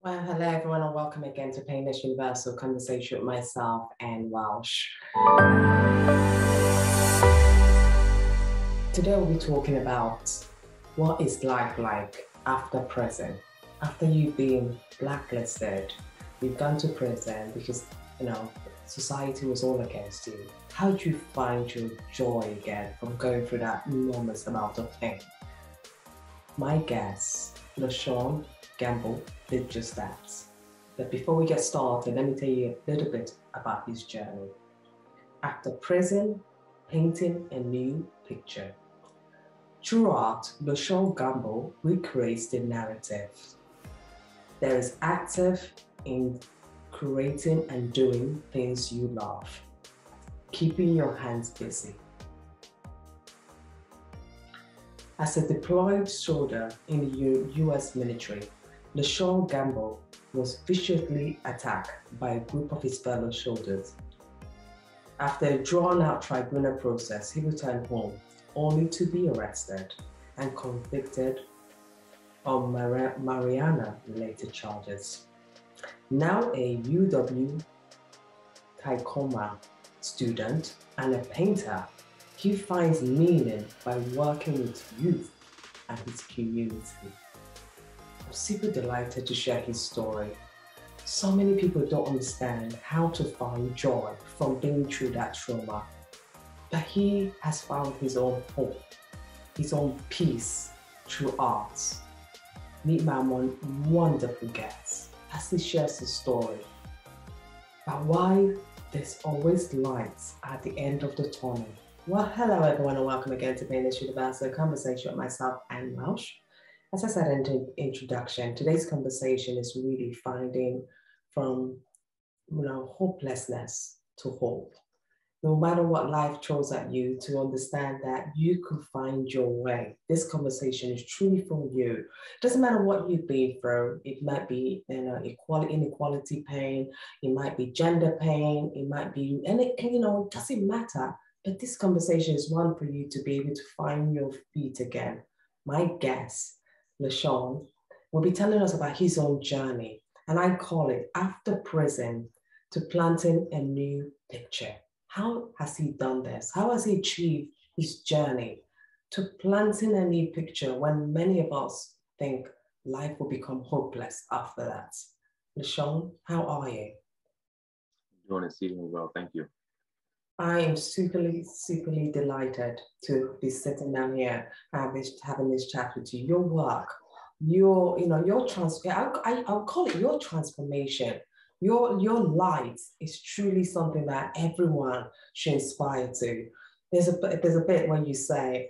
Well, hello everyone, and welcome again to Painless Universal Conversation with myself and Welsh. Today we'll be talking about what is life like after prison. After you've been blacklisted, you've gone to prison because, society was all against you. How do you find your joy again from going through that enormous amount of pain? My guest, LeShawn Gamble, did just that. But before we get started, let me tell you a little bit about his journey. After prison, painting a new picture. Throughout, LeShawn Gamble recreates the narrative. There is active in creating and doing things you love, keeping your hands busy. As a deployed soldier in the US military, LeShawn Gamble was viciously attacked by a group of his fellow soldiers. After a drawn-out tribunal process, he returned home, only to be arrested and convicted on marijuana-related charges. Now a UW Tacoma student and a painter, he finds meaning by working with youth and his community. I'm super delighted to share his story. So many people don't understand how to find joy from being through that trauma, but he has found his own hope, his own peace through art. Meet my wonderful guest as he shares his story about why there's always lights at the end of the tunnel. Well, hello everyone, and welcome again to Painless Universal Conversation with myself and Welsh. As I said in the introduction, today's conversation is really finding from hopelessness to hope. No matter what life throws at you, to understand that you could find your way. This conversation is truly for you. It doesn't matter what you've been through. It might be inequality pain, it might be gender pain, it might be, it doesn't matter. But this conversation is one for you to be able to find your feet again. My guest, LeShawn, will be telling us about his own journey, and I call it After Prison to Planting a New Picture. How has he done this? How has he achieved his journey to planting a new picture when many of us think life will become hopeless after that? LeShawn, how are you? Doing exceedingly well, thank you. I am superly delighted to be sitting down here having this chat with you. Your work, I'll call it your transformation. Your light is truly something that everyone should aspire to. There's a bit when you say,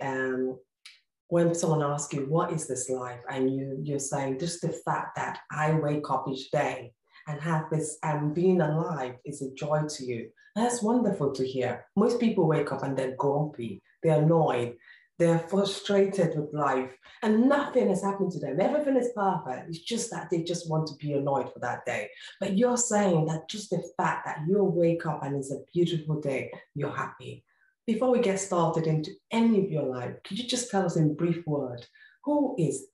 when someone asks you, what is this life? And you're saying, just the fact that I wake up each day and have this, and being alive is a joy to you. And that's wonderful to hear. Most people wake up and they're grumpy, they're annoyed, they're frustrated with life, and nothing has happened to them. Everything is perfect. It's just that they just want to be annoyed for that day. But you're saying that just the fact that you wake up and it's a beautiful day, you're happy. Before we get started into any of your life, could you just tell us in brief word, who is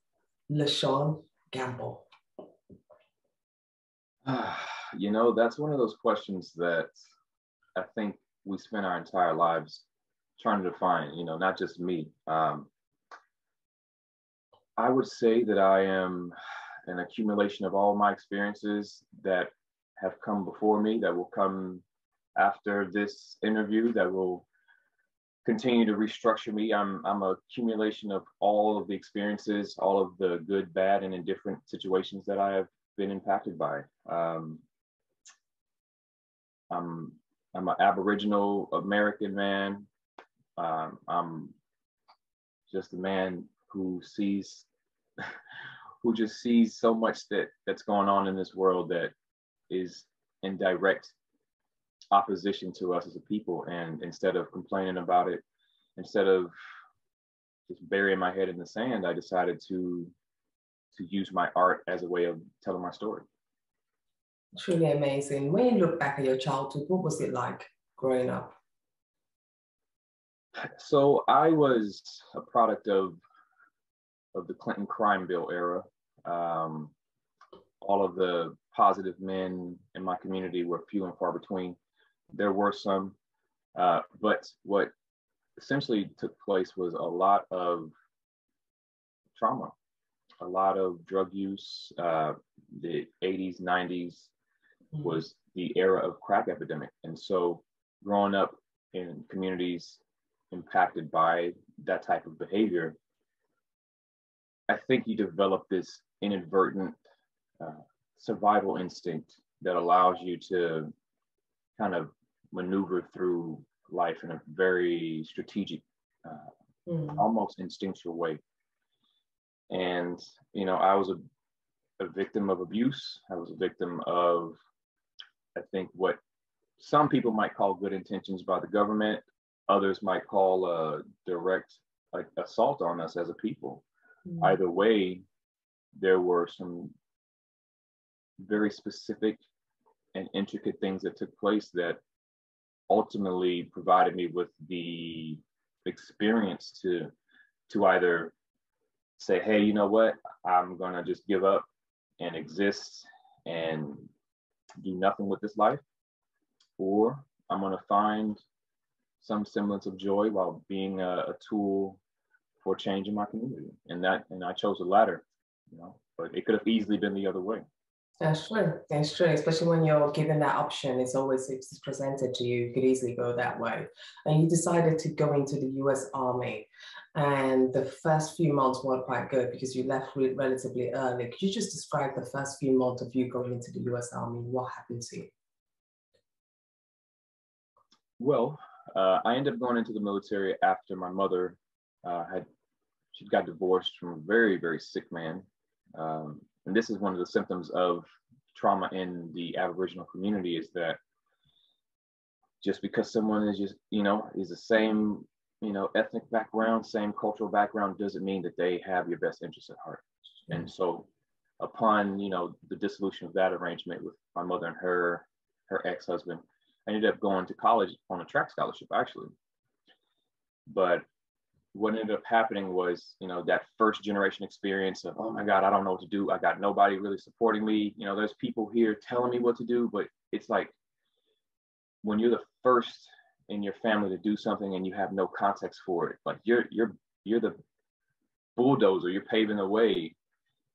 LeShawn Gamble? That's one of those questions that I think we spend our entire lives trying to define, not just me. I would say that I am an accumulation of all my experiences that have come before me, that will come after this interview, that will continue to restructure me. I'm an accumulation of all of the experiences, all of the good, bad, and indifferent situations that I have been impacted by. I'm an Aboriginal American man. I'm just a man who just sees so much that's going on in this world that is in direct opposition to us as a people. And instead of complaining about it, instead of just burying my head in the sand, I decided to use my art as a way of telling my story. Truly amazing. When you look back at your childhood, what was it like growing up? So I was a product of the Clinton crime bill era. all of the positive men in my community were few and far between. There were some, but what essentially took place was a lot of trauma, a lot of drug use. The 80s, 90s was the era of crack epidemic. And so growing up in communities impacted by that type of behavior, I think you develop this inadvertent survival instinct that allows you to kind of maneuver through life in a very strategic, almost instinctual way. And, you know, I was a victim of abuse. I was a victim of, I think, what some people might call good intentions by the government. Others might call a direct assault on us as a people. Either way, there were some very specific and intricate things that took place that ultimately provided me with the experience to either say, hey, you know what, I'm gonna just give up and exist and do nothing with this life, or I'm gonna find some semblance of joy while being a tool for change in my community. And I chose the latter, you know, but it could have easily been the other way. That's true. That's true. Especially when you're given that option, it's presented to you. You could easily go that way. And you decided to go into the US Army. And the first few months weren't quite good because you left relatively early. Could you just describe the first few months of you going into the US Army? What happened to you? Well, I ended up going into the military after my mother she got divorced from a very, very sick man. And this is one of the symptoms of trauma in the Aboriginal community, is that just because someone is just, you know, is the same, you know, ethnic background, same cultural background, doesn't mean that they have your best interests at heart. And so upon, you know, the dissolution of that arrangement with my mother and her ex-husband, I ended up going to college on a track scholarship, actually. But what ended up happening was, you know, that first generation experience of, oh my God, I don't know what to do. I got nobody really supporting me. You know, there's people here telling me what to do, but it's like when you're the first in your family to do something and you have no context for it, like you're the bulldozer, you're paving the way.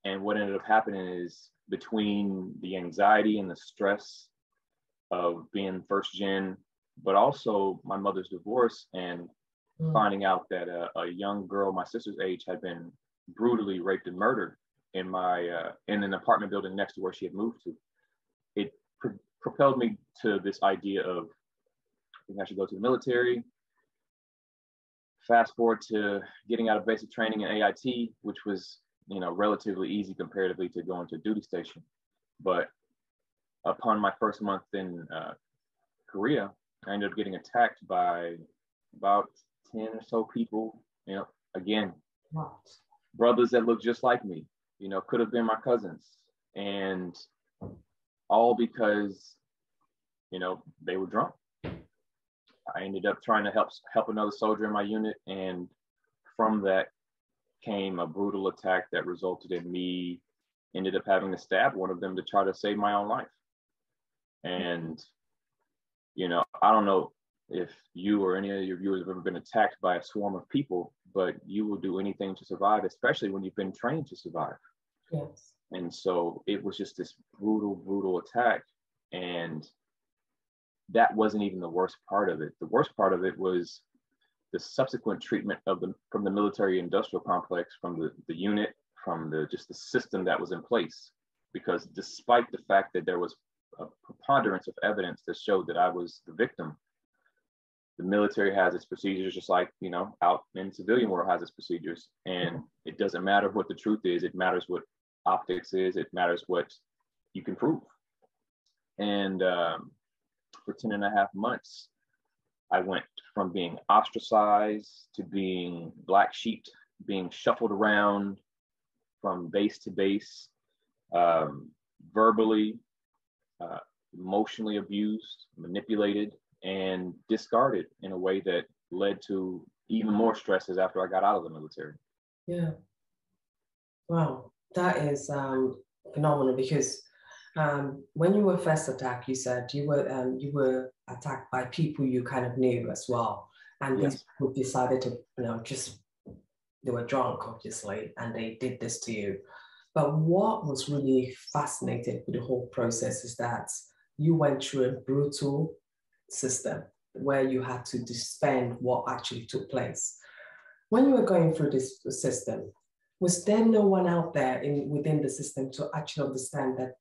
And what ended up happening is, between the anxiety and the stress of being first gen, but also my mother's divorce and finding out that a young girl my sister's age had been brutally raped and murdered in an apartment building next to where she had moved to, it propelled me to this idea of, I think I should go to the military. Fast forward to getting out of basic training in AIT, which was, you know, relatively easy comparatively to going to duty station. But upon my first month in Korea, I ended up getting attacked by about 10 or so people, you know, again, brothers that look just like me, you know, could have been my cousins. And all because, you know, they were drunk. I ended up trying to help another soldier in my unit. And from that came a brutal attack that resulted in me ended up having to stab one of them to try to save my own life. And, you know, I don't know if you or any of your viewers have ever been attacked by a swarm of people, but you will do anything to survive, especially when you've been trained to survive. Yes. And so it was just this brutal attack. And that wasn't even the worst part of it. The worst part of it was the subsequent treatment from the military industrial complex, from the unit, from the system that was in place. Because despite the fact that there was a preponderance of evidence that showed that I was the victim, the military has its procedures, just like, you know, out in civilian world has its procedures. And it doesn't matter what the truth is. It matters what optics is. It matters what you can prove. And for 10 and a half months, I went from being ostracized to being black sheep, being shuffled around from base to base, verbally, emotionally abused, manipulated, and discarded in a way that led to even more stresses after I got out of the military. Yeah. Wow. That is phenomenal because when you were first attacked, you said you were attacked by people you kind of knew as well, and these Yes. people decided to just they were drunk obviously, and they did this to you. But what was really fascinating with the whole process is that you went through a brutal system where you had to defend what actually took place. When you were going through this system, was there no one out there within the system to actually understand that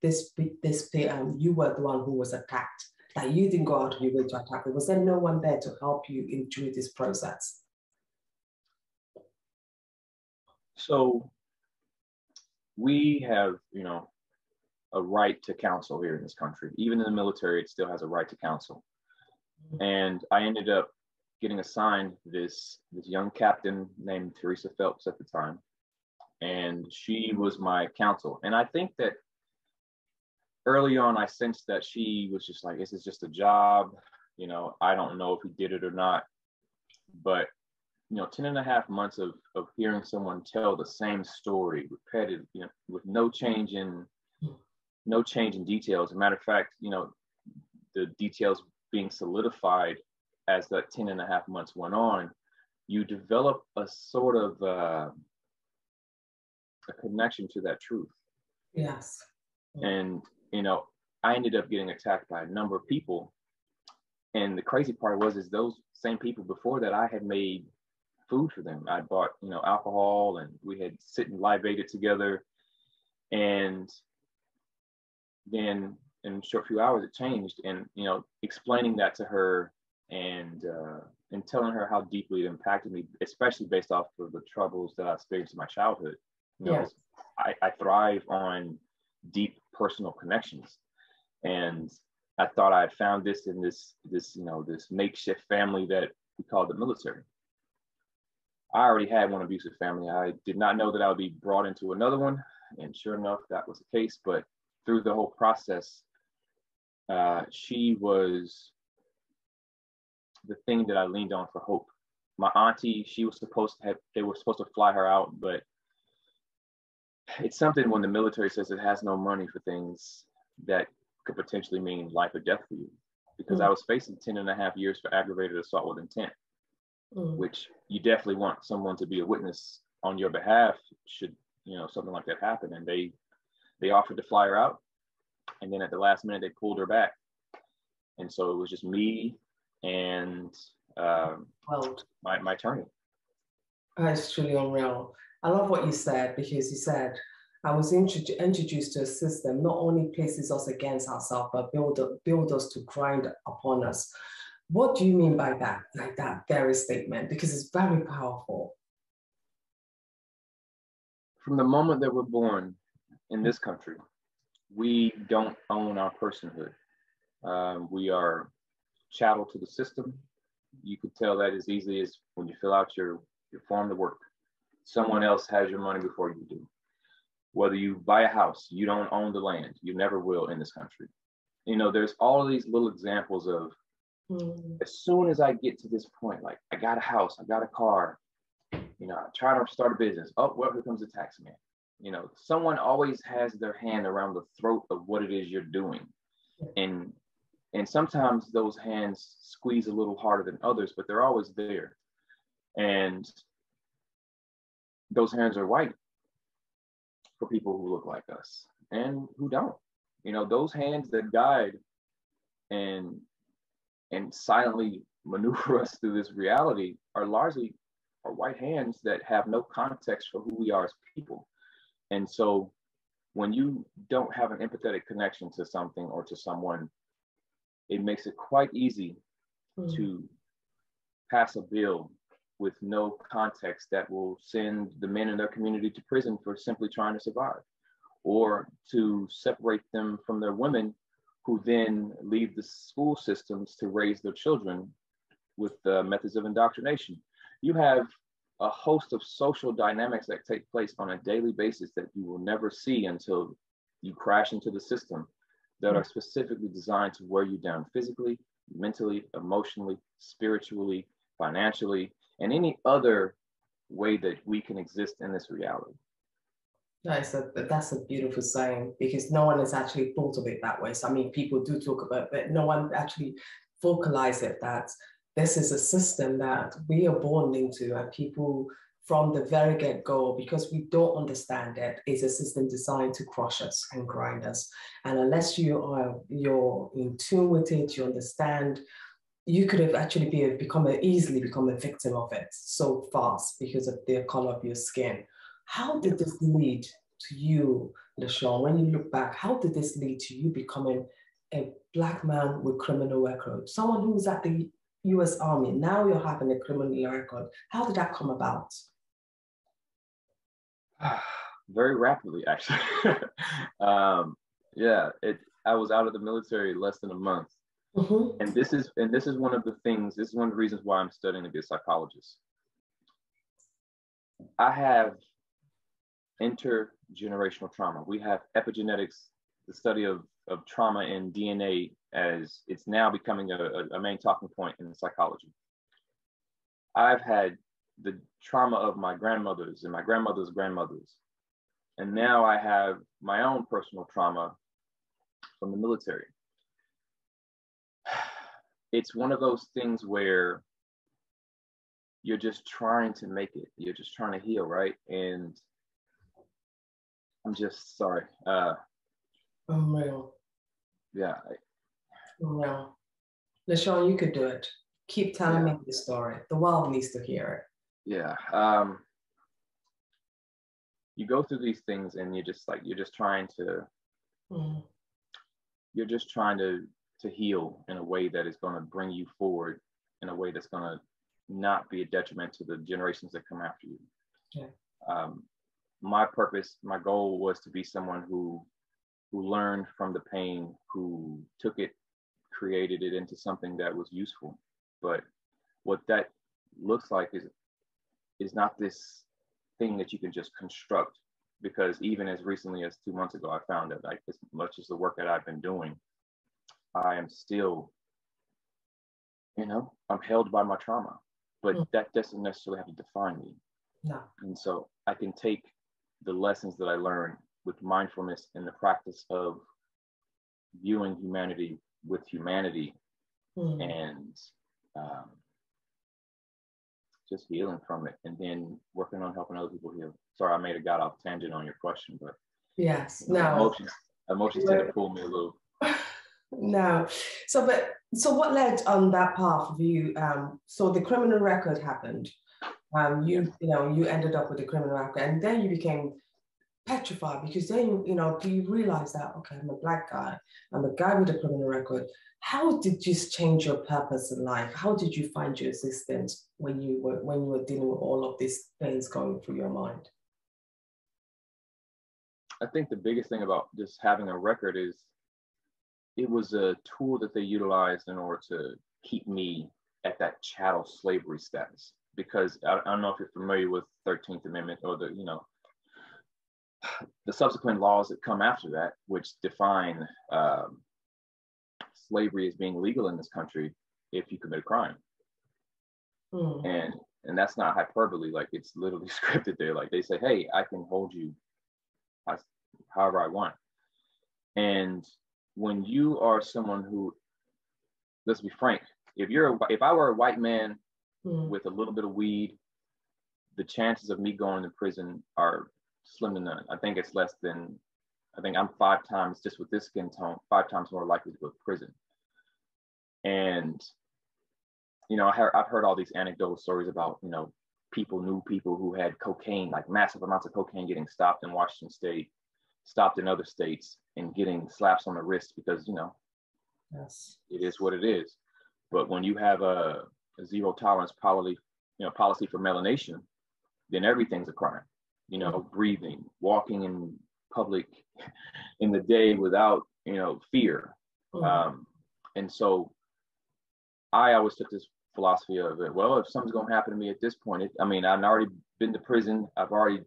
you were the one who was attacked, that you didn't go out of your way to attack it? Was there no one there to help you through this process? So we have, a right to counsel here in this country. Even in the military, it still has a right to counsel. And I ended up getting assigned this young captain named Teresa Phelps at the time. And she was my counsel. And I think that early on, I sensed that she was just like, this is just a job. I don't know if he did it or not. But, 10 and a half months of hearing someone tell the same story, repetitive, with no change in details. As a matter of fact, the details being solidified as that 10 and a half months went on, you develop a sort of a connection to that truth. Yes. And, I ended up getting attacked by a number of people. And the crazy part is those same people before that, I had made food for them. I bought, alcohol, and we had sit and libated together. And then in a short few hours, it changed. And, explaining that to her and telling her how deeply it impacted me, especially based off of the troubles that I experienced in my childhood. I thrive on deep personal connections. And I thought I had found this in this makeshift family that we call the military. I already had one abusive family. I did not know that I would be brought into another one. And sure enough, that was the case. But through the whole process, she was the thing that I leaned on for hope. My auntie, they were supposed to fly her out, but it's something when the military says it has no money for things that could potentially mean life or death for you. Because I was facing 10 and a half years for aggravated assault with intent, which you definitely want someone to be a witness on your behalf should, something like that happen. And they offered to fly her out. And then at the last minute, they pulled her back. And so it was just me and my attorney. It's truly unreal. I love what you said, because you said, I was introduced to a system not only places us against ourselves, but build us to grind upon us. What do you mean by that, like that very statement? Because it's very powerful. From the moment that we're born in this country, we don't own our personhood. We are chattel to the system. You could tell that as easily as when you fill out your form to work. Someone else has your money before you do. Whether you buy a house, you don't own the land. You never will in this country. There's all of these little examples of as soon as I get to this point, like I got a house, I got a car, I try to start a business. Oh, well, here comes the tax man. Someone always has their hand around the throat of what it is you're doing. And sometimes those hands squeeze a little harder than others, but they're always there. And those hands are white for people who look like us and who don't. Those hands that guide and silently maneuver us through this reality are largely white hands that have no context for who we are as people. And so when you don't have an empathetic connection to something or to someone, it makes it quite easy to pass a bill with no context that will send the men in their community to prison for simply trying to survive, or to separate them from their women who then leave the school systems to raise their children with methods of indoctrination. You have a host of social dynamics that take place on a daily basis that you will never see until you crash into the system, that are specifically designed to wear you down physically, mentally, emotionally, spiritually, financially, and any other way that we can exist in this reality. That's a beautiful saying because no one has actually thought of it that way. So, I mean, people do talk about it, but no one actually vocalize it that this is a system that we are born into, and people from the very get-go, because we don't understand it, is a system designed to crush us and grind us. And unless you're in tune with it, you understand, you could have actually easily become a victim of it so fast because of the color of your skin. How did this lead to you, LeShawn? When you look back, how did this lead to you becoming a Black man with criminal record, someone who was at the U.S. Army? Now you're having a criminal record. How did that come about? Very rapidly, actually. Yeah, I was out of the military less than a month. Mm-hmm. And this is one of the things, this is one of the reasons why I'm studying to be a psychologist. I have intergenerational trauma. We have epigenetics, the study of trauma in DNA, as it's now becoming a main talking point in psychology. I've had the trauma of my grandmothers and my grandmother's grandmothers. And now I have my own personal trauma from the military. It's one of those things where you're just trying to make it. You're just trying to heal, right? And I'm just sorry. Unreal. Yeah. Unreal. LeShawn, you could do it. Keep telling me the story. The world needs to hear it. Yeah. You go through these things and you're just trying to heal in a way that is going to bring you forward, in a way that's going to not be a detriment to the generations that come after you. Yeah. My purpose, my goal was to be someone who learned from the pain, who took it, created it into something that was useful. But what that looks like is not this thing that you can just construct, because even as recently as 2 months ago, I found that, like, as much as the work that I've been doing, I am still, I'm held by my trauma, but that doesn't necessarily have to define me. No. And so I can take the lessons that I learned with mindfulness and the practice of viewing humanity with humanity and just healing from it, and then working on helping other people heal. Sorry, I may have got off tangent on your question, but yes, no, emotions tend to pull me a little. No, so what led on that path of you? So the criminal record happened. You ended up with a criminal record, and then you became petrified because then do you realize that, okay, I'm a Black guy, I'm a guy with a criminal record. How did this change your purpose in life? How did you find your existence when you were dealing with all of these things going through your mind? I think the biggest thing about just having a record is it was a tool that they utilized in order to keep me at that chattel slavery status. Because I don't know if you're familiar with 13th Amendment or the subsequent laws that come after that, which define slavery as being legal in this country if you commit a crime. And that's not hyperbole. Like, it's literally scripted there. Like, they say, hey, I can hold you however I want. And when you are someone who, let's be frank, if I were a white man with a little bit of weed, the chances of me going to prison are slim to none. I think I'm 5 times, just with this skin tone, 5 times more likely to go to prison. And, I've heard all these anecdotal stories about, new people who had cocaine, like massive amounts of cocaine, getting stopped in Washington State, stopped in other states, and getting slaps on the wrist because, yes, it is what it is. But when you have a zero tolerance policy for melanation, then everything's a crime. Breathing, walking in public in the day without, fear. And so I always took this philosophy of it. Well, if something's going to happen to me at this point, I've already been to prison. I've already,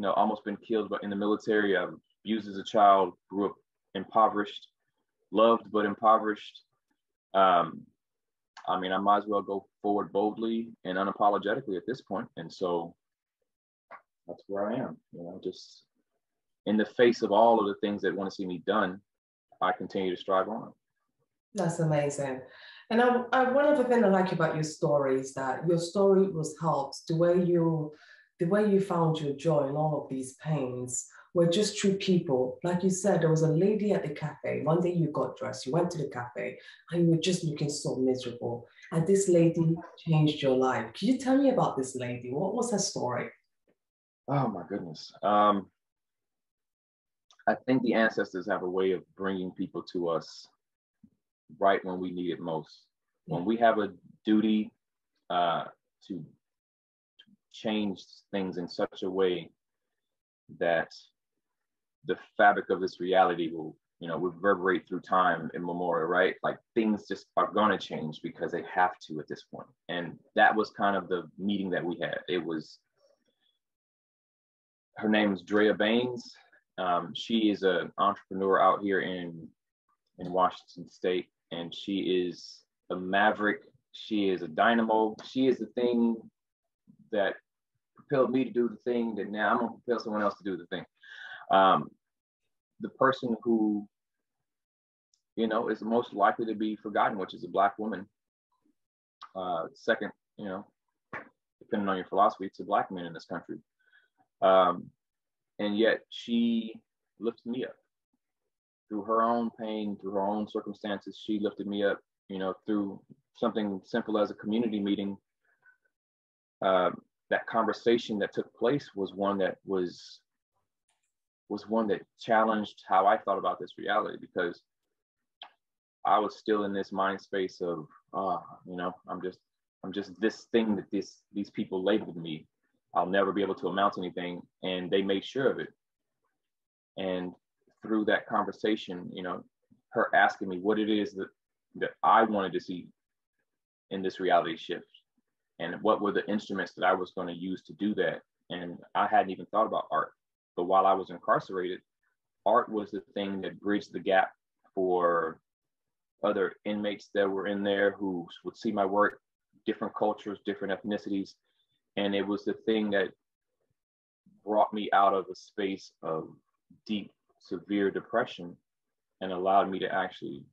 almost been killed in the military. I was abused as a child, grew up impoverished, loved but impoverished. I might as well go forward boldly and unapologetically at this point. And so that's where I am, just in the face of all of the things that want to see me done, I continue to strive on. That's amazing. And one of the things I like about your story is that your story was helped. The way you found your joy in all of these pains were just through people. Like you said, there was a lady at the cafe. One day you got dressed, you went to the cafe, and you were just looking so miserable. And this lady changed your life. Can you tell me about this lady? What was her story? Oh my goodness. I think the ancestors have a way of bringing people to us right when we need it most. When we have a duty to change things in such a way that the fabric of this reality will, reverberate through time immemorial, right? Like things just are gonna change because they have to at this point. And that was kind of the meeting that we had. Her name is Drea Baines. She is an entrepreneur out here in Washington State, and she is a maverick. She is a dynamo. She is the thing that propelled me to do the thing that now I'm gonna propel someone else to do the thing. The person who, is most likely to be forgotten, which is a Black woman. Second, depending on your philosophy, it's a Black man in this country. And yet she lifted me up through her own pain, through her own circumstances. She lifted me up, through something simple as a community meeting. That conversation that took place was one that challenged how I thought about this reality, because I was still in this mind space of, I'm just this thing that these people labeled me. I'll never be able to amount to anything, and they made sure of it. And through that conversation, her asking me what it is that I wanted to see in this reality shift, and what were the instruments that I was going to use to do that. And I hadn't even thought about art, but while I was incarcerated, art was the thing that bridged the gap for other inmates that were in there who would see my work, different cultures, different ethnicities. And it was the thing that brought me out of a space of deep, severe depression and allowed me to actually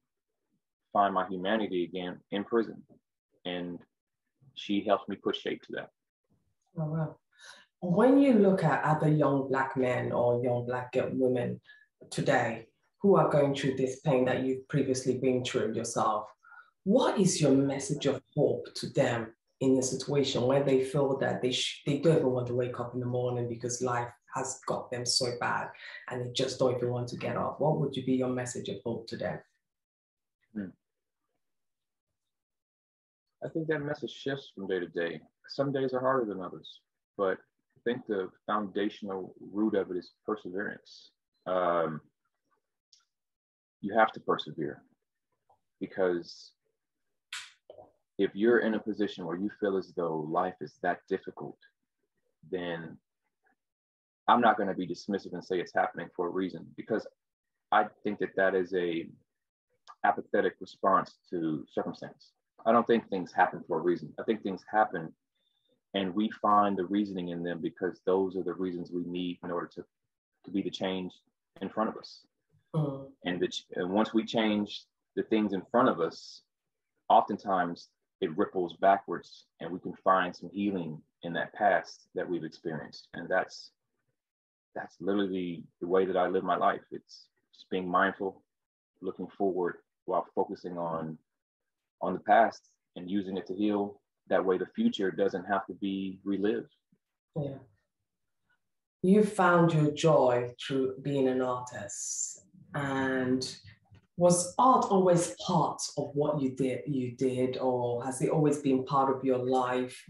find my humanity again in prison. And she helped me put shape to that. Oh, wow. When you look at other young Black men or young Black women today who are going through this pain that you've previously been through yourself, what is your message of hope to them in a situation where they feel that they don't even want to wake up in the morning because life has got them so bad and they just don't even want to get up? What would be your message of hope to them? I think that message shifts from day to day. Some days are harder than others, but I think the foundational root of it is perseverance. You have to persevere, because if you're in a position where you feel as though life is that difficult, then I'm not going to be dismissive and say it's happening for a reason, because I think that is a apathetic response to circumstance. I don't think things happen for a reason. I think things happen and we find the reasoning in them because those are the reasons we need in order to be the change in front of us. And once we change the things in front of us, oftentimes it ripples backwards and we can find some healing in that past that we've experienced. And that's literally the way that I live my life. It's just being mindful, looking forward while focusing on the past and using it to heal. That way the future doesn't have to be relived. Yeah. You found your joy through being an artist. And was art always part of what you did, or has it always been part of your life?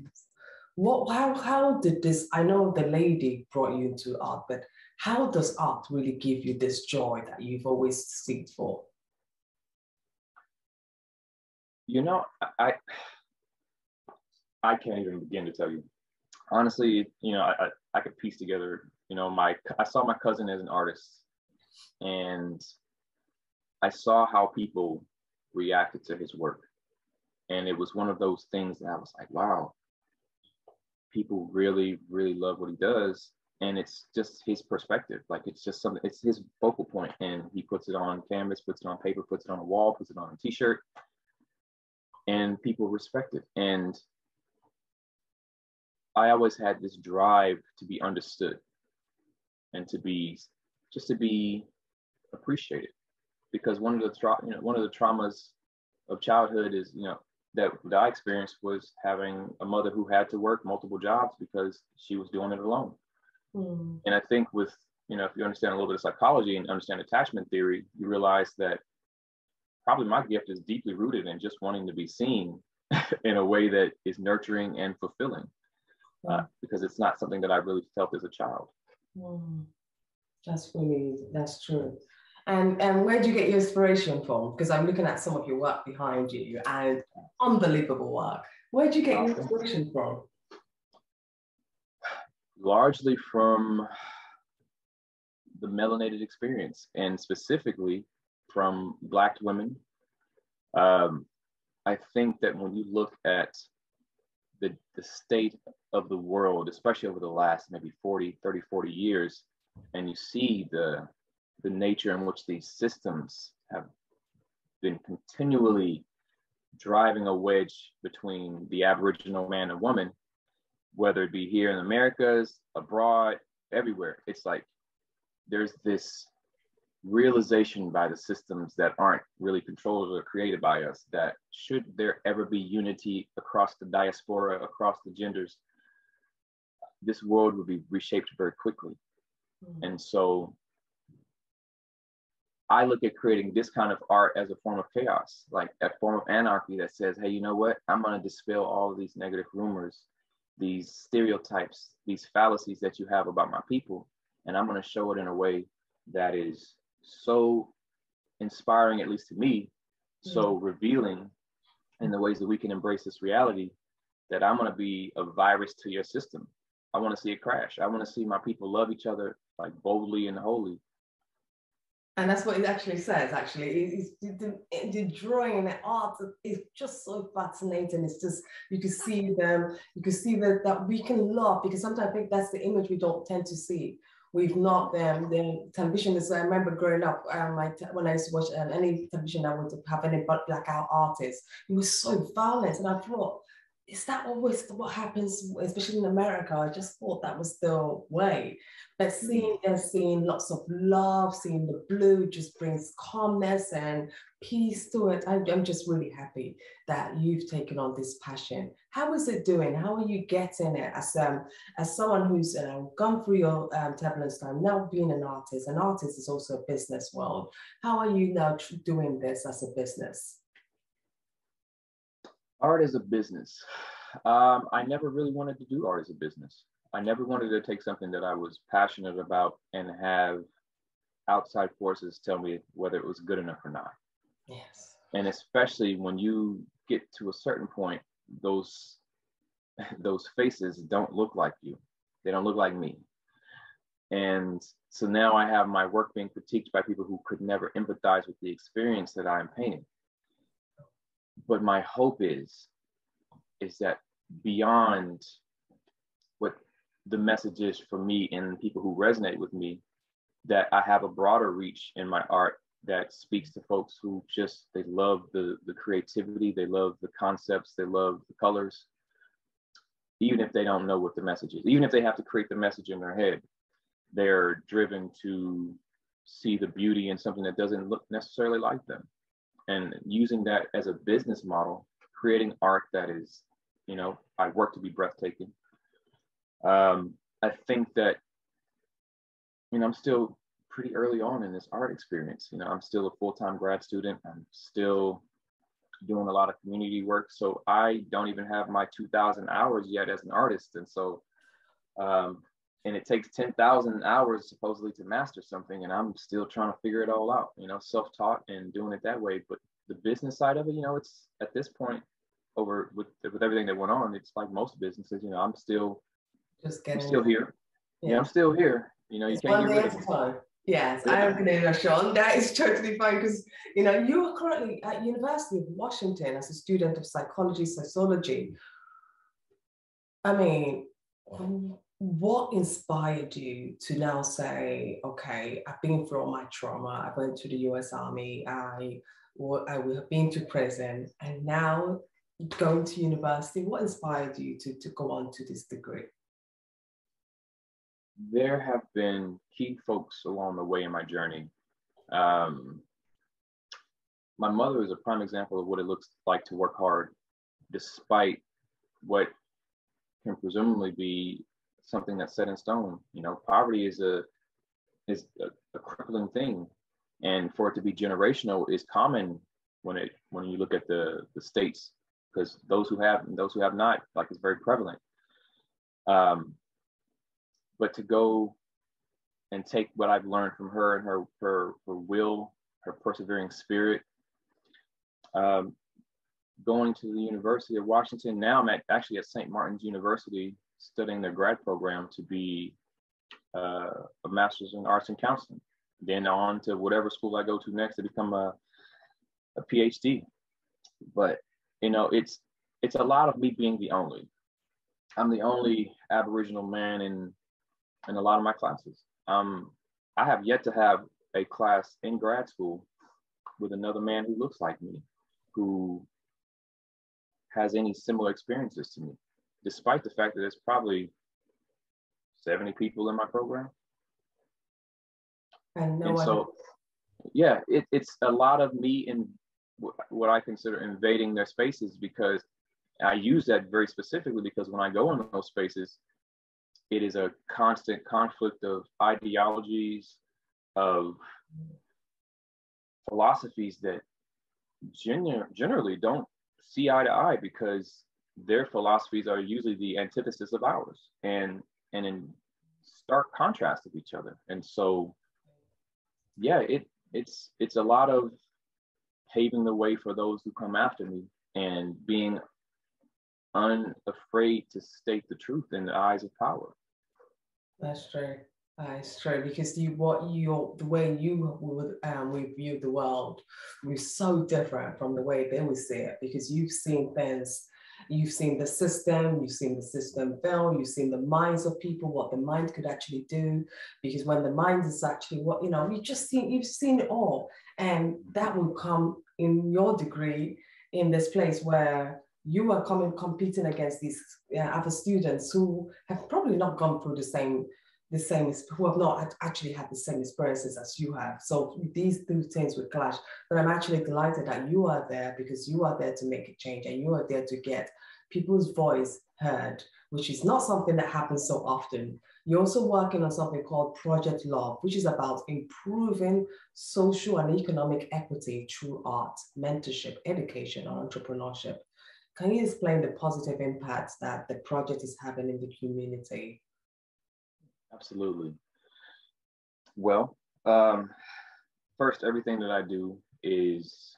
How did this, I know the lady brought you into art, but how does art really give you this joy that you've always seeked for? I can't even begin to tell you. Honestly, I could piece together, I saw my cousin as an artist, and I saw how people reacted to his work. And it was one of those things that I was like, wow, people really, really love what he does. and it's just his perspective. Like, it's just something, it's his focal point, and he puts it on canvas, puts it on paper, puts it on a wall, puts it on a t-shirt, and people respect it. And I always had this drive to be understood and to be appreciated, because one of the traumas of childhood is, that I experienced was having a mother who had to work multiple jobs because she was doing it alone. And I think if you understand a little bit of psychology and understand attachment theory, you realize that probably my gift is deeply rooted in just wanting to be seen in a way that is nurturing and fulfilling, because it's not something that I really felt as a child. That's true. And where do you get your inspiration from? Because I'm looking at some of your work behind you, and unbelievable work. Where do you get your inspiration from? Largely from the melanated experience, and specifically from Black women. I think that when you look at the state of the world, especially over the last maybe 40 years, and you see the nature in which these systems have been continually driving a wedge between the Aboriginal man and woman, whether it be here in the Americas, abroad, everywhere. It's like there's this realization by the systems that aren't really controlled or created by us, that should there ever be unity across the diaspora, across the genders, this world would be reshaped very quickly. And so I look at creating this kind of art as a form of chaos, like a form of anarchy that says, hey, you know what? I'm going to dispel all of these negative rumors, these stereotypes, these fallacies that you have about my people. And I'm going to show it in a way that is so inspiring, at least to me, so revealing in the ways that we can embrace this reality, that I'm going to be a virus to your system. I want to see it crash. I want to see my people love each other, like, boldly and wholly. And that's what it actually says, actually. The drawing and the art is just so fascinating. It's just, you can see them, you can see that we can love, because sometimes I think that's the image we don't tend to see. We've not, the television is, I remember growing up, when I used to watch any television that would have any blackout artists, it was so violent. And I thought, is that always what happens, especially in America? I just thought that was the way. But seeing lots of love, seeing the blue just brings calmness and peace to it. I'm just really happy that you've taken on this passion. How is it doing? How are you getting it as someone who's gone through your turbulence time, now being an artist is also a business world. How are you now doing this as a business? Art as a business. I never really wanted to do art as a business. I never wanted to take something that I was passionate about and have outside forces tell me whether it was good enough or not. Yes. And especially when you get to a certain point, those faces don't look like you. They don't look like me. And so now I have my work being critiqued by people who could never empathize with the experience that I'm painting. But my hope is that beyond what the message is for me and people who resonate with me, that I have a broader reach in my art that speaks to folks who just, they love the creativity, they love the concepts, they love the colors, even if they don't know what the message is. Even if they have to create the message in their head, they're driven to see the beauty in something that doesn't look necessarily like them. And using that as a business model, creating art that is, I work to be breathtaking. I think that, I'm still pretty early on in this art experience. I'm still a full-time grad student. I'm still doing a lot of community work. So I don't even have my 2,000 hours yet as an artist. And so, and it takes 10,000 hours supposedly to master something. And I'm still trying to figure it all out, self-taught and doing it that way. But the business side of it, it's at this point, over with everything that went on, it's like most businesses, I'm still here. Yeah, I'm still here. You can't get rid of me. Yes, I agree, LeShawn. That is totally fine, because you are currently at University of Washington as a student of psychology, sociology. I mean, what inspired you to now say, okay, I've been through all my trauma, I went to the US Army, I have been to prison, and now going to university, what inspired you to go on to this degree? There have been key folks along the way in my journey. Um, my mother is a prime example of what it looks like to work hard, despite what can presumably be something that's set in stone. You know, poverty is a crippling thing, and for it to be generational is common when you look at the states, because those who have and those who have not, like, it's very prevalent. But to go and take what I've learned from her and her will, her persevering spirit, going to the University of Washington. Now I'm actually at St. Martin's University studying their grad program to be a master's in arts and counseling. Then on to whatever school I go to next to become a PhD. But you know, it's a lot of me being the only. I'm the only Aboriginal man in a lot of my classes. I have yet to have a class in grad school with another man who looks like me, who has any similar experiences to me, despite the fact that there's probably 70 people in my program. And so, yeah, it's a lot of me in what I consider invading their spaces, because I use that very specifically because when I go in those spaces, it is a constant conflict of ideologies, of philosophies that generally don't see eye to eye, because their philosophies are usually the antithesis of ours and in stark contrast of each other. And so, yeah, it's a lot of paving the way for those who come after me and being unafraid to state the truth in the eyes of power. That's true. It's true, because the way you would view the world was so different from the way they would see it, because you've seen things, you've seen the system fail, you've seen the minds of people, what the mind could actually do, because when the mind is actually what, you know, you've seen it all, and that will come in your degree in this place where you are competing against these other students who have probably not gone through the same, who have not actually had the same experiences as you have. So these two things would clash. But I'm actually delighted that you are there, because you are there to make a change, and you are there to get people's voice heard, which is not something that happens so often. You're also working on something called Project Love, which is about improving social and economic equity through art, mentorship, education, and entrepreneurship. Can you explain the positive impacts that the project is having in the community? Absolutely. Well, first, everything that I do is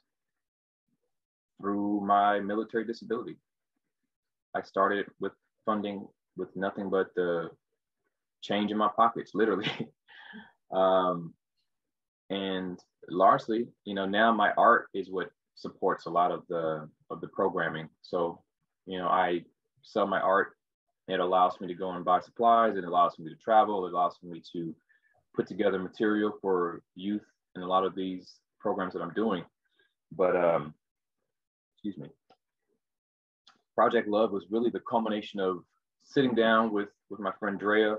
through my military disability. I started with funding with nothing but the change in my pockets, literally. And largely, you know, now my art is what supports a lot of the programming. So, you know, I sell my art. It allows me to go and buy supplies. It allows me to travel. It allows me to put together material for youth in a lot of these programs that I'm doing. But, excuse me. Project Love was really the culmination of sitting down with my friend Drea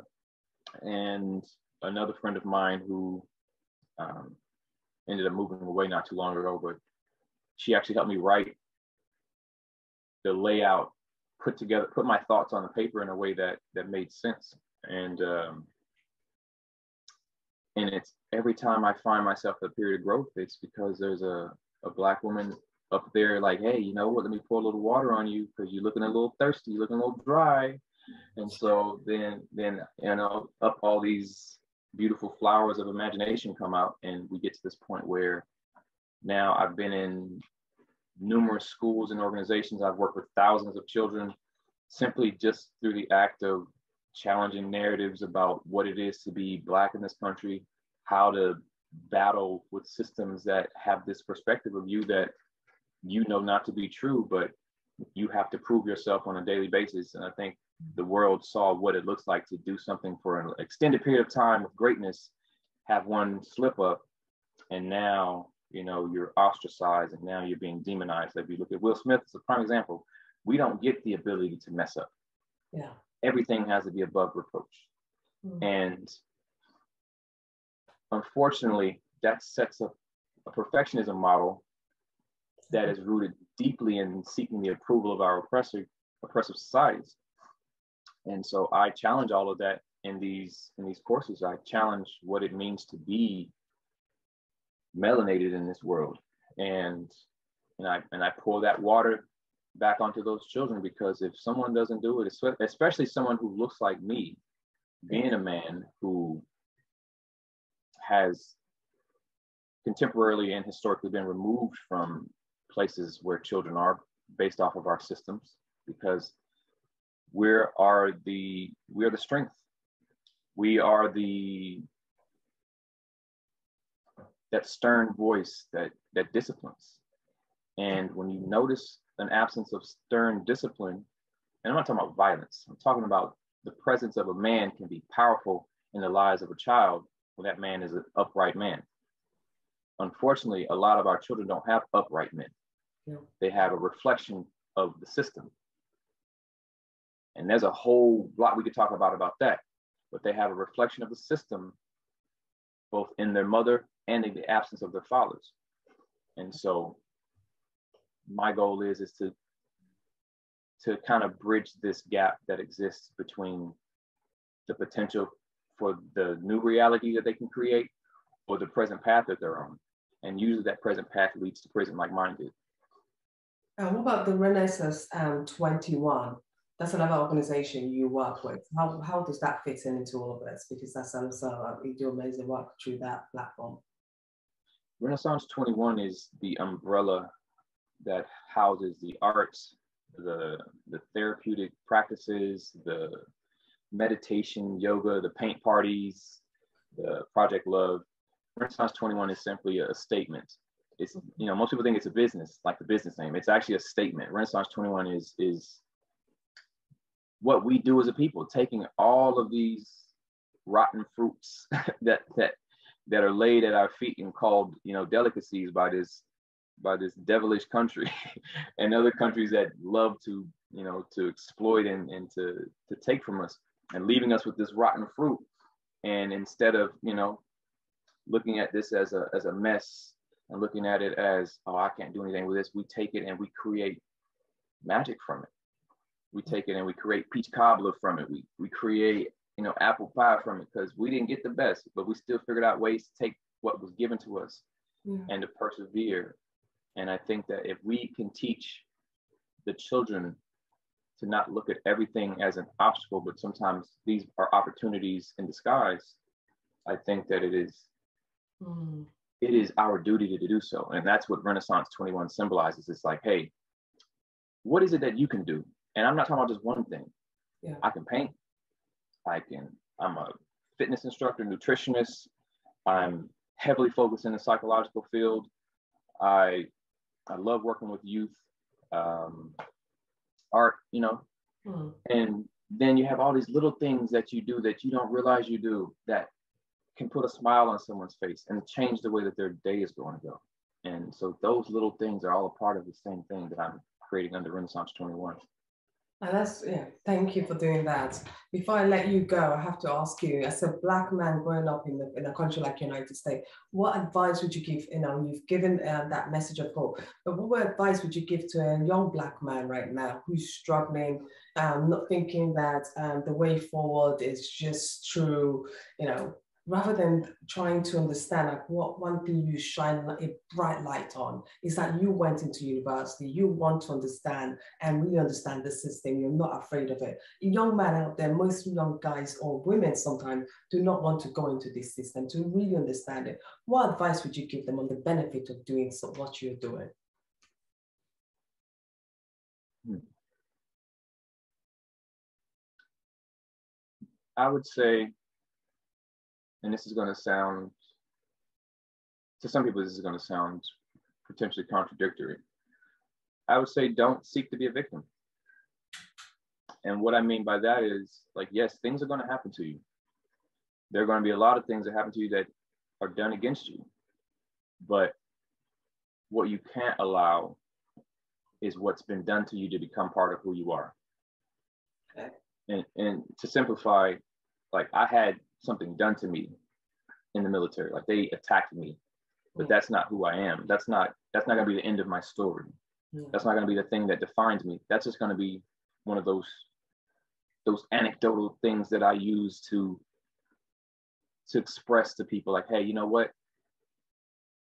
and another friend of mine who ended up moving away not too long ago, but she actually helped me write the layout, put my thoughts on the paper in a way that made sense. And it's every time I find myself in a period of growth, it's because there's a Black woman up there like, hey, you know what, let me pour a little water on you because you're looking a little thirsty, you're looking a little dry. And so then you know, up all these beautiful flowers of imagination come out, and we get to this point where now I've been in numerous schools and organizations. I've worked with thousands of children simply just through the act of challenging narratives about what it is to be Black in this country, how to battle with systems that have this perspective of you that you know not to be true, but you have to prove yourself on a daily basis. And I think the world saw what it looks like to do something for an extended period of time with greatness, have one slip up, and now, you know, you're ostracized and now you're being demonized. If you look at Will Smith as a prime example, we don't get the ability to mess up. Yeah. Everything has to be above reproach. And unfortunately, that sets up a perfectionism model that is rooted deeply in seeking the approval of our oppressive societies. And so I challenge all of that in these courses. I challenge what it means to be melanated in this world, and I pour that water back onto those children, because if someone doesn't do it, especially someone who looks like me, being a man who has contemporarily and historically been removed from places where children are, based off of our systems, because we are the strength. We are that stern voice that disciplines. And when you notice an absence of stern discipline, and I'm not talking about violence, I'm talking about the presence of a man can be powerful in the lives of a child when that man is an upright man. Unfortunately, a lot of our children don't have upright men. Yeah. They have a reflection of the system. And there's a whole lot we could talk about that, but they have a reflection of the system, both in their mother and in the absence of their fathers. And so my goal is to kind of bridge this gap that exists between the potential for the new reality that they can create or the present path that they're on. And usually that present path leads to prison, like mine did. What about the Renaissance 21? That's another organization you work with. How does that fit into all of this? Because that's also, you do amazing work through that platform. Renaissance 21 is the umbrella that houses the arts, the therapeutic practices, the meditation, yoga, the paint parties, the Project Love. Renaissance 21 is simply a statement. It's, you know, most people think it's a business, like the business name. It's actually a statement. Renaissance 21 is what we do as a people, taking all of these rotten fruits that are laid at our feet and called, you know, delicacies by this devilish country and other countries that love to, you know, to exploit and to take from us, and leaving us with this rotten fruit. And instead of, you know, looking at this as a mess and looking at it as, oh, I can't do anything with this, we take it and we create magic from it. We take it and we create peach cobbler from it. We create, you know, apple pie from it, because we didn't get the best, but we still figured out ways to take what was given to us and to persevere. And I think that if we can teach the children to not look at everything as an obstacle, but sometimes these are opportunities in disguise, I think that it is our duty to do so. And that's what Renaissance 21 symbolizes. It's like, hey, what is it that you can do? And I'm not talking about just one thing. Yeah. I can paint. I'm a fitness instructor, nutritionist. I'm heavily focused in the psychological field. I love working with youth, art, you know. And then you have all these little things that you do that you don't realize you do that can put a smile on someone's face and change the way that their day is going to go. And so those little things are all a part of the same thing that I'm creating under Renaissance 21. And thank you for doing that. Before I let you go, I have to ask you, as a Black man growing up in a country like the United States, what advice would you give? You know, you've given that message of hope, but what advice would you give to a young Black man right now who's struggling, not thinking that the way forward is just through, you know, rather than trying to understand, like, what one thing you shine a bright light on is that you went into university, you want to understand and really understand the system, you're not afraid of it. A young man out there, most young guys or women sometimes do not want to go into this system to really understand it. What advice would you give them on the benefit of doing what you're doing? I would say, and this is going to sound, to some people, this is going to sound potentially contradictory. I would say, don't seek to be a victim. And what I mean by that is, like, yes, things are going to happen to you. There are going to be a lot of things that happen to you that are done against you. But what you can't allow is what's been done to you to become part of who you are. Okay. And to simplify, like, I had something done to me in the military. Like, they attacked me, but that's not who I am. That's not going to be the end of my story. That's not going to be the thing that defines me. That's just going to be one of those anecdotal things that I use to express to people, like, hey, you know what?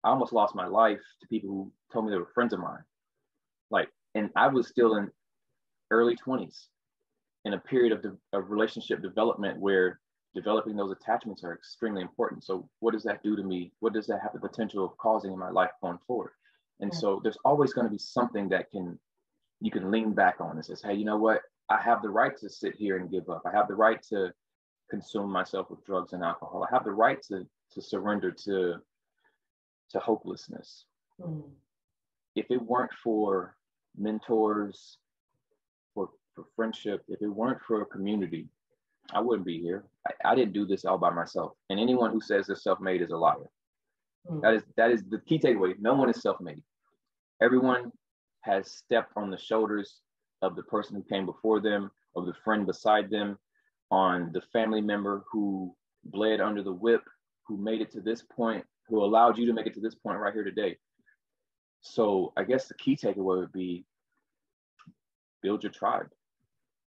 I almost lost my life to people who told me they were friends of mine. Like, and I was still in early 20s in a period of relationship development where developing those attachments are extremely important. So what does that do to me? What does that have the potential of causing in my life going forward? And so there's always going to be something that you can lean back on and says, hey, you know what? I have the right to sit here and give up. I have the right to consume myself with drugs and alcohol. I have the right to surrender to hopelessness. If it weren't for mentors, for friendship, if it weren't for a community, I wouldn't be here. I didn't do this all by myself. And anyone who says they're self-made is a liar. That is the key takeaway. No one is self-made. Everyone has stepped on the shoulders of the person who came before them, of the friend beside them, on the family member who bled under the whip, who made it to this point, who allowed you to make it to this point right here today. So I guess the key takeaway would be build your tribe.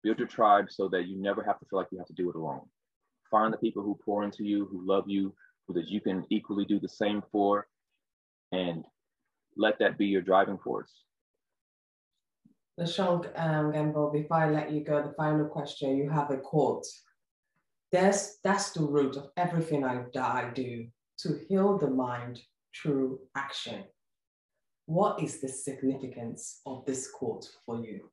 Build your tribe so that you never have to feel like you have to do it alone. Find the people who pour into you, who love you, who that you can equally do the same for, and let that be your driving force. LeShawn Gamble, before I let you go, the final question, you have a quote. That's the root of everything I do, to heal the mind through action. What is the significance of this quote for you?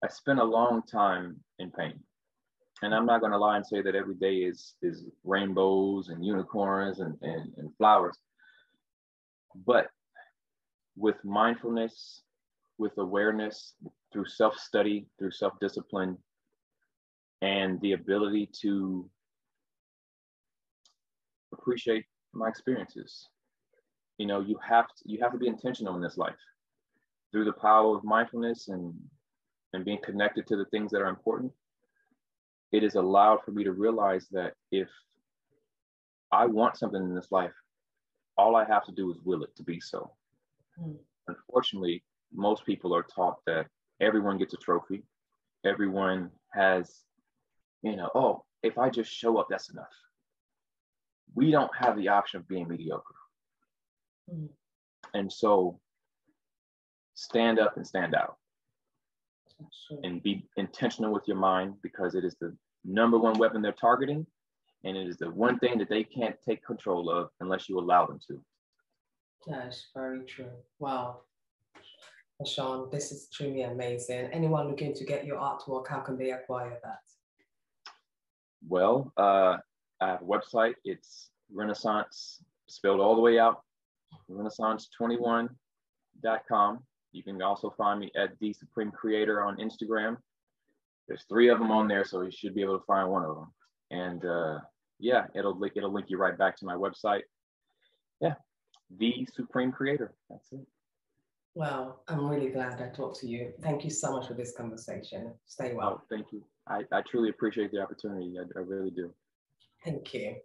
I spent a long time in pain. And I'm not going to lie and say that every day is rainbows and unicorns and flowers. But with mindfulness, with awareness, through self-study, through self-discipline, and the ability to appreciate my experiences, you know, you have to be intentional in this life. Through the power of mindfulness and being connected to the things that are important, it is allowed for me to realize that if I want something in this life, all I have to do is will it to be so. Unfortunately, most people are taught that everyone gets a trophy. Everyone has, oh, if I just show up, that's enough. We don't have the option of being mediocre. And so stand up and stand out. And be intentional with your mind, because it is the number one weapon they're targeting. And it is the one thing that they can't take control of unless you allow them to. That's very true. Wow. LeShawn, this is truly amazing. Anyone looking to get your artwork, how can they acquire that? Well, I have a website. It's Renaissance, spelled all the way out, renaissance21.com. You can also find me at The Supreme Creator on Instagram. There's 3 of them on there, so you should be able to find one of them. And yeah, it'll link you right back to my website. Yeah, The Supreme Creator. That's it. Well, I'm really glad I talked to you. Thank you so much for this conversation. Stay well. Oh, thank you. I truly appreciate the opportunity. I really do. Thank you.